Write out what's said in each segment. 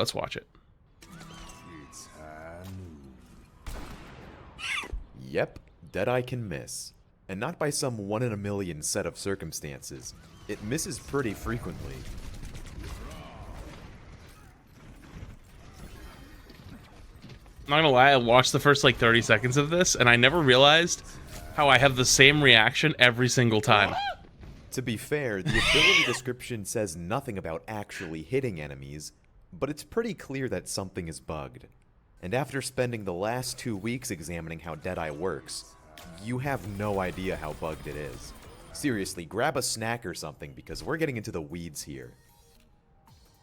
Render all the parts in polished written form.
let's watch it. Yep, Deadeye can miss. And not by some 1 in a million set of circumstances. It misses pretty frequently. I'm not gonna lie, I watched the first like 30 seconds of this, and I never realized how I have the same reaction every single time. To be fair, the ability description says nothing about actually hitting enemies, but it's pretty clear that something is bugged. And after spending the last 2 weeks examining how Deadeye works, you have no idea how bugged it is. Seriously, grab a snack or something because we're getting into the weeds here.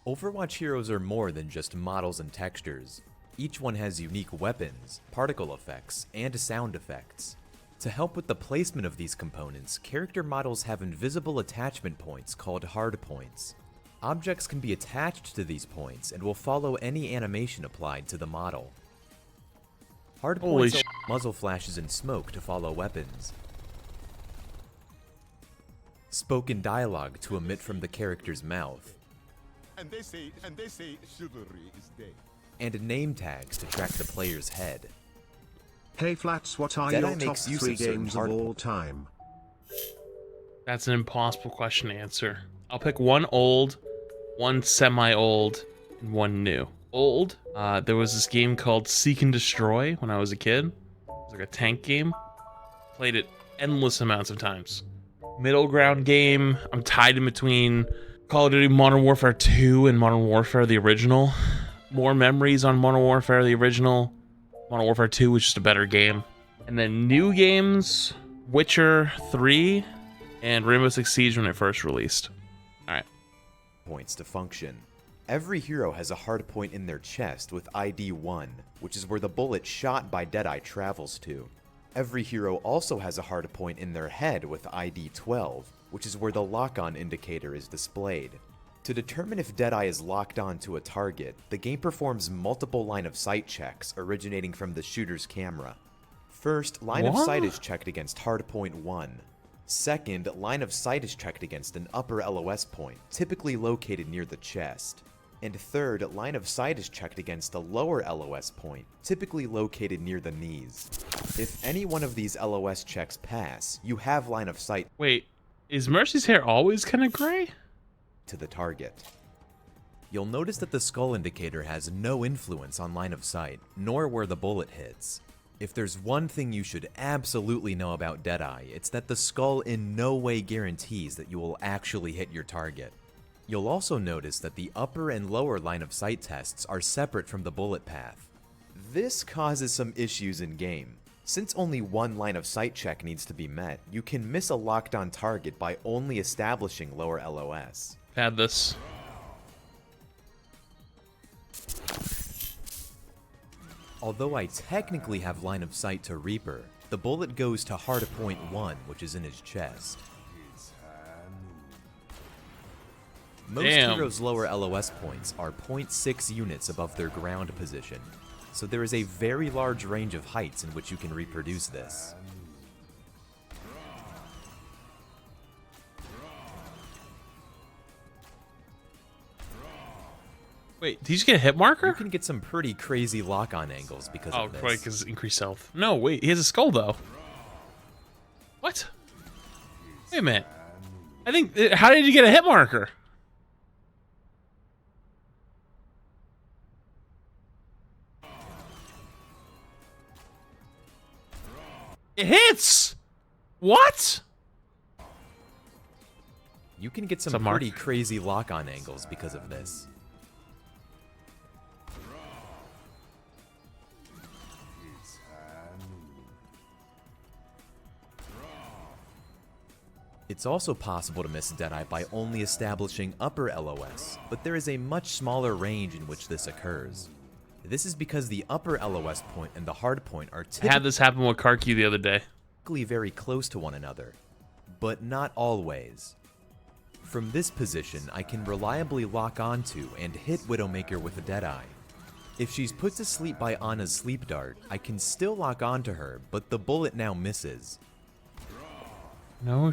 Overwatch heroes are more than just models and textures. Each one has unique weapons, particle effects, and sound effects. To help with the placement of these components, character models have invisible attachment points called hardpoints. Objects can be attached to these points and will follow any animation applied to the model. Hardpoints are muzzle flashes and smoke to follow weapons. Spoken dialogue to emit from the character's mouth. And they say chivalry is dead. And name tags to track the player's head. Hey Flats, what are Deadeye your top makes use 3 of certain games of all time? That's an impossible question to answer. I'll pick one old, one semi-old, and one new. Old, there was this game called Seek and Destroy when I was a kid. It was like a tank game. Played it endless amounts of times. Middle ground game, I'm tied in between Call of Duty Modern Warfare 2 and Modern Warfare the original. More memories on Modern Warfare the original. Modern Warfare 2 was just a better game. And then new games, Witcher 3 and Rainbow Six Siege when it first released. Alright. Points to function. Every hero has a hard point in their chest with ID 1, which is where the bullet shot by Deadeye travels to. Every hero also has a hard point in their head with ID 12, which is where the lock-on indicator is displayed. To determine if Deadeye is locked on to a target, the game performs multiple line-of-sight checks originating from the shooter's camera. First, line of sight is checked against hardpoint 1. Second, line of sight is checked against an upper LOS point, typically located near the chest. And third, line of sight is checked against a lower LOS point, typically located near the knees. If any one of these LOS checks pass, you have line of sight. Wait, is Mercy's hair always kind of gray? To the target. You'll notice that the skull indicator has no influence on line of sight, nor where the bullet hits. If there's one thing you should absolutely know about Deadeye, it's that the skull in no way guarantees that you will actually hit your target. You'll also notice that the upper and lower line of sight tests are separate from the bullet path. This causes some issues in game. Since only one line of sight check needs to be met, you can miss a locked on target by only establishing lower LOS. Had this. Although I technically have line of sight to Reaper, the bullet goes to hardpoint 1, which is in his chest. Most heroes' lower LOS points are 0.6 units above their ground position, so there is a very large range of heights in which you can reproduce this. Wait, did you just get a hit marker? You can get some pretty crazy lock-on angles because of this. Oh, right, because increased health. No, wait, he has a skull, though. What? Wait a minute. I think, how did you get a hit marker? It hits! What? You can get some pretty crazy lock-on angles because of this. It's also possible to miss Deadeye by only establishing upper LOS, but there is a much smaller range in which this occurs. This is because the upper LOS point and the hard point are I had this happen with Karki the other day. Typically very close to one another, but not always. From this position, I can reliably lock onto and hit Widowmaker with a Deadeye. If she's put to sleep by Ana's sleep dart, I can still lock onto her, but the bullet now misses. No.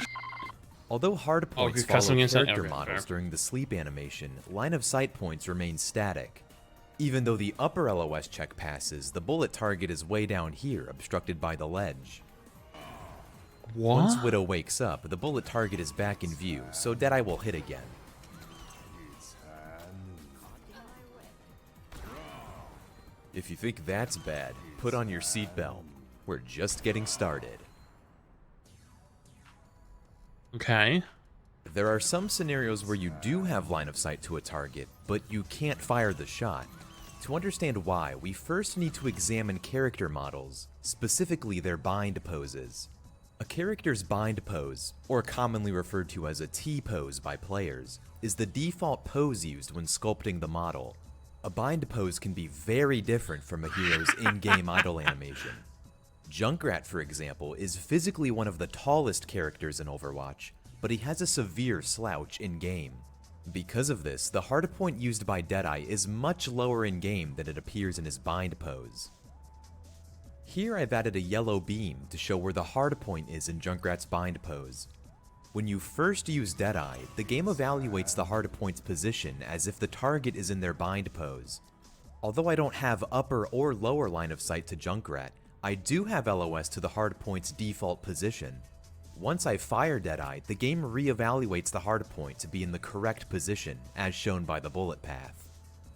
Although hard points custom follow against that? character Okay, models fair. during the sleep animation, line of sight points remain static. Even though the upper LOS check passes, the bullet target is way down here, obstructed by the ledge. What? Once Widow wakes up, the bullet target is back in view, so Deadeye will hit again. If you think that's bad, put on your seatbelt. We're just getting started. Okay. There are some scenarios where you do have line of sight to a target, but you can't fire the shot. To understand why, we first need to examine character models, specifically their bind poses. A character's bind pose, or commonly referred to as a T-pose by players, is the default pose used when sculpting the model. A bind pose can be very different from a hero's in-game idle animation. Junkrat, for example, is physically one of the tallest characters in Overwatch, but he has a severe slouch in-game. Because of this, the hardpoint used by Deadeye is much lower in-game than it appears in his bind pose. Here I've added a yellow beam to show where the hardpoint is in Junkrat's bind pose. When you first use Deadeye, the game evaluates the hardpoint's position as if the target is in their bind pose. Although I don't have upper or lower line of sight to Junkrat, I do have LOS to the hardpoint's default position. Once I fire Deadeye, the game re-evaluates the hardpoint to be in the correct position, as shown by the bullet path.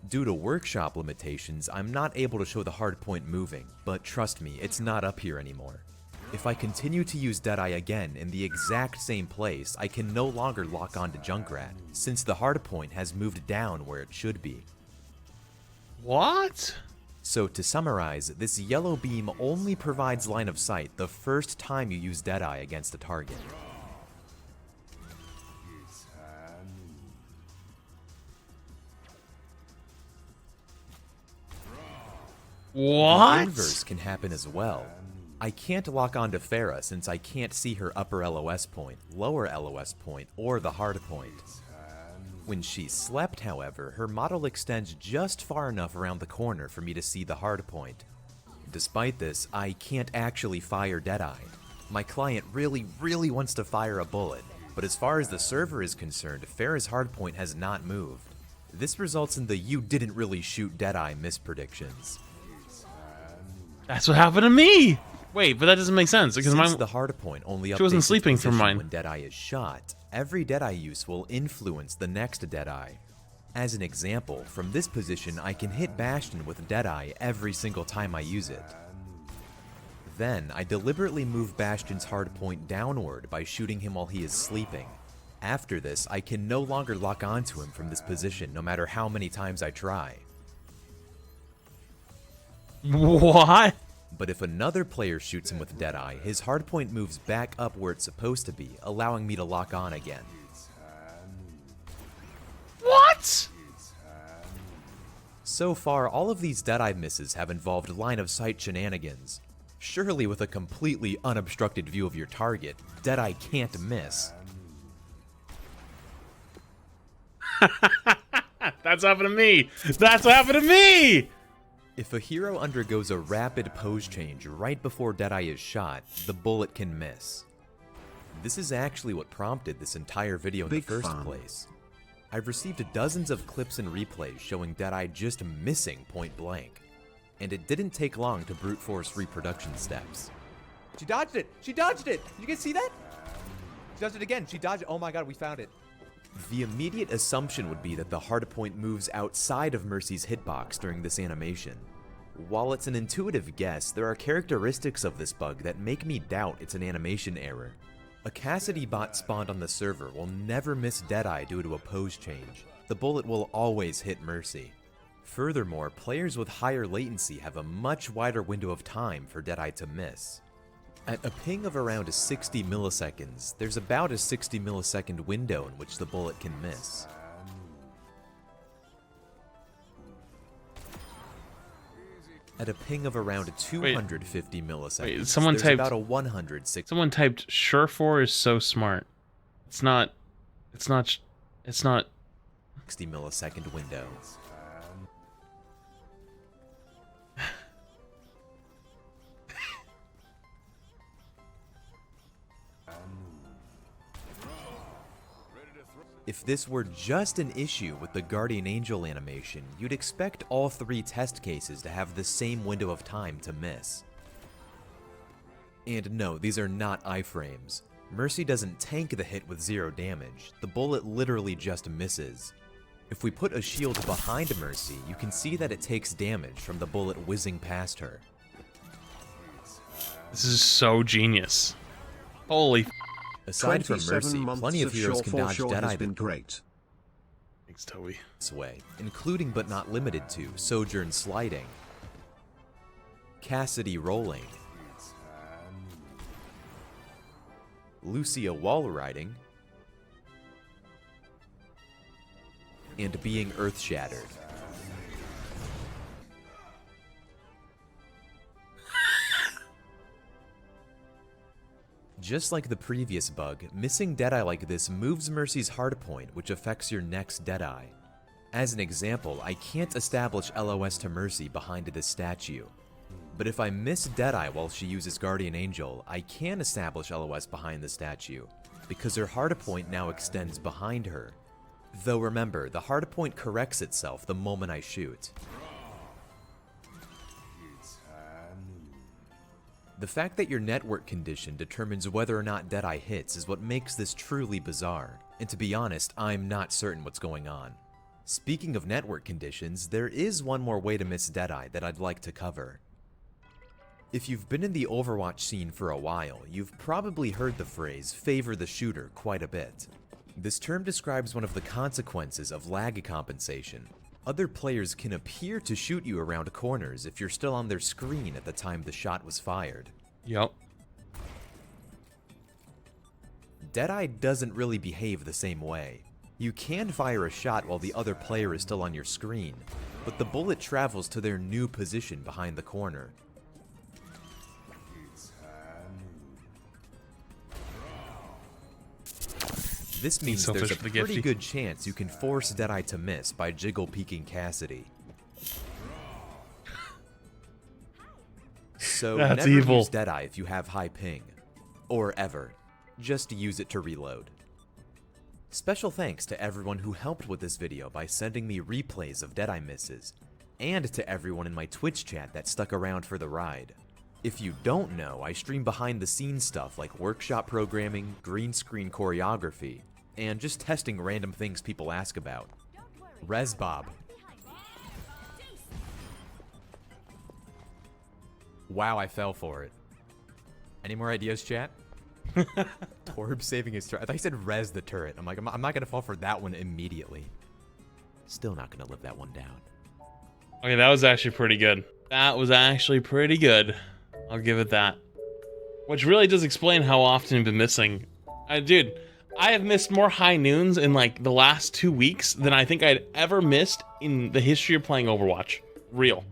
Due to workshop limitations, I'm not able to show the hardpoint moving, but trust me, it's not up here anymore. If I continue to use Deadeye again in the exact same place, I can no longer lock onto Junkrat, since the hardpoint has moved down where it should be. What? So to summarize, this yellow beam only provides line of sight the first time you use Deadeye against a target. What? The inverse can happen as well. I can't lock onto Pharah since I can't see her upper LOS point, lower LOS point, or the hard point. When she slept, however, her model extends just far enough around the corner for me to see the hard point. Despite this, I can't actually fire Deadeye. My client really wants to fire a bullet, but as far as the server is concerned, Pharah's hardpoint has not moved. This results in the "you didn't really shoot Deadeye" mispredictions. That's what happened to me. Wait, but that doesn't make sense because Since mine. the hardpoint only updates She wasn't its sleeping from position mine. when Deadeye is shot, every Deadeye use will influence the next Deadeye. As an example, from this position I can hit Bastion with Deadeye every single time I use it. Then, I deliberately move Bastion's hardpoint downward by shooting him while he is sleeping. After this, I can no longer lock onto him from this position no matter how many times I try. What? But if another player shoots him with Deadeye, his hardpoint moves back up where it's supposed to be, allowing me to lock on again. What? So far, all of these Deadeye misses have involved line-of-sight shenanigans. Surely with a completely unobstructed view of your target, Deadeye can't miss. That's happened to me. That's what happened to me. If a hero undergoes a rapid pose change right before Deadeye is shot, the bullet can miss. This is actually what prompted this entire video in the Big first fun. place. I've received dozens of clips and replays showing Deadeye just missing point blank. And it didn't take long to brute force reproduction steps. She dodged it! She dodged it! You guys see that? She dodged it again. She dodged it. Oh my god, we found it. The immediate assumption would be that the hardpoint moves outside of Mercy's hitbox during this animation. While it's an intuitive guess, there are characteristics of this bug that make me doubt it's an animation error. A Cassidy bot spawned on the server will never miss Deadeye due to a pose change. The bullet will always hit Mercy. Furthermore, players with higher latency have a much wider window of time for Deadeye to miss. At a ping of around 60 milliseconds, there's about a 60 millisecond window in which the bullet can miss. At a ping of around 250 milliseconds, someone there's typed- about a 160 Someone typed "Surefour is so smart." It's not. It's not. It's not. millisecond window. If this were just an issue with the Guardian Angel animation, you'd expect all 3 test cases to have the same window of time to miss. And no, these are not iframes. Mercy doesn't tank the hit with 0 damage, the bullet literally just misses. If we put a shield behind Mercy, you can see that it takes damage from the bullet whizzing past her. This is so genius. Holy Aside from 27 Mercy, months plenty of heroes can dodge Deadeye has been great. thanks, Toby. this way, including but not limited to Sojourn sliding, Cassidy rolling, Lucia wall riding, and being earth shattered. Just like the previous bug, missing Deadeye like this moves Mercy's hardpoint, which affects your next Deadeye. As an example, I can't establish LOS to Mercy behind this statue. But if I miss Deadeye while she uses Guardian Angel, I can establish LOS behind the statue, because her hardpoint now extends behind her. Though remember, the hardpoint corrects itself the moment I shoot. The fact that your network condition determines whether or not Deadeye hits is what makes this truly bizarre, and to be honest, I'm not certain what's going on. Speaking of network conditions, there is one more way to miss Deadeye that I'd like to cover. If you've been in the Overwatch scene for a while, you've probably heard the phrase "favor the shooter" quite a bit. This term describes one of the consequences of lag compensation. Other players can appear to shoot you around corners if you're still on their screen at the time the shot was fired. Yep. Deadeye doesn't really behave the same way. You can fire a shot while the other player is still on your screen, but the bullet travels to their new position behind the corner. This means so there's a fish for the pretty Giphy. good chance you can force Deadeye to miss by jiggle peeking Cassidy. So That's never evil. use Deadeye if you have high ping. Or ever. Just use it to reload. Special thanks to everyone who helped with this video by sending me replays of Deadeye misses, and to everyone in my Twitch chat that stuck around for the ride. If you don't know, I stream behind the scenes stuff like workshop programming, green screen choreography, and just testing random things people ask about. ResBob. Wow, I fell for it. Any more ideas, chat? Torb saving his turret. I thought he said res the turret. I'm like, I'm not gonna fall for that one immediately. Still not gonna live that one down. Okay, that was actually pretty good. That was actually pretty good. I'll give it that. Which really does explain how often you've been missing. Dude, I have missed more high noons in like the last 2 weeks than I think I'd ever missed in the history of playing Overwatch. Real.